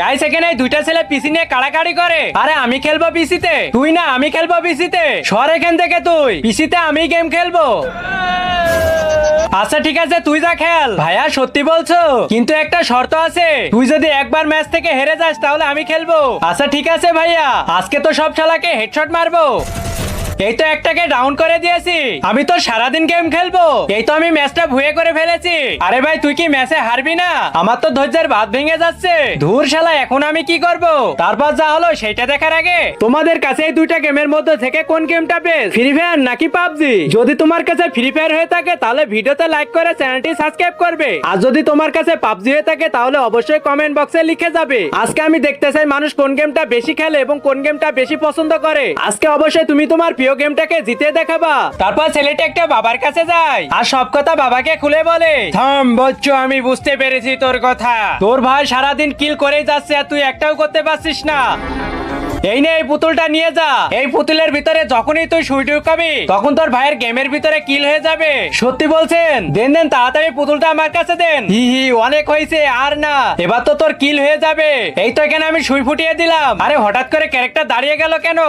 Guys এখানে দুইটা ছেলে পিসি নিয়ে কাড়াকাড়ি করে। আরে আমি খেলবো পিসিতে, তুই না আমি খেলবো পিসিতে। সর এখান থেকে, তুই পিসিতে আমি গেম খেলবো। আচ্ছা ঠিক আছে, তুই যা খেল। ভাইয়া সত্যি বলছো? কিন্তু একটা শর্ত আছে, তুই যদি একবার ম্যাচ থেকে হেরে যাস তাহলে আমি খেলবো। আচ্ছা ঠিক আছে ভাইয়া, আজকে তো সব শালাকে হেডশট মারবো। এই তো একটাকে ডাউন করে দিয়েছি। আমি তো সারাদিন গেম খেলবো। এই তো আমি ম্যাচটা ভুয়ে করে ফেলেছি। আরে ভাই তুই কি ম্যাচে হারবি না? আমার তো ধৈর্যের বাঁধ ভেঙে যাচ্ছে। ধুর শালা, এখন আমি কি করব? তারপর যা হলো সেটা দেখার আগে তোমাদের কাছে এই দুইটা গেমের মধ্যে থেকে কোন গেমটা বেস্ট, ফ্রি ফায়ার নাকি পাবজি? যদি তোমার কাছে ফ্রি ফায়ার হয়ে থাকে তাহলে ভিডিওতে লাইক করে চ্যানেলটি সাবস্ক্রাইব করবে, আর যদি তোমার কাছে পাবজি হয়ে থাকে তাহলে অবশ্যই কমেন্ট বক্সে লিখে যাবে। আজকে আমি দেখতে চাই মানুষ কোন গেমটা বেশি খেলে এবং কোন গেমটা বেশি পছন্দ করে। আজকে অবশ্যই তুমি তোমার প্রিয় গেমটাকে জিতে দেখাবা। তারপর ছেলেটা একটা বাবার কাছে যায় আর সব কথা বাবাকে খুলে বলে। থাম বচ্চু, আমি বুঝতে পেরেছি তোর কথা। তোর ভাই সারাদিন কিল করেই যাচ্ছে আর তুই একটাও করতে পারছিস না। এই নে এই পুতুলটা নিয়ে যা। এই পুতুলের ভিতরে যখনই তুই সুই ঢুকাবি তখন তোর ভাইয়ের গেমের ভিতরে কিল হয়ে যাবে। সত্যি বলছেন? দেন দেন তাড়াতাড়ি পুতুলটা আমার কাছে দেন। হি হি, অনেক হয়েছে আর না, এবার তো তোর কিল হয়ে যাবে। এই তো এখানে আমি সুই ফুটিয়ে দিলাম। আরে হঠাৎ করে ক্যারেক্টার দাঁড়িয়ে গেল কেন?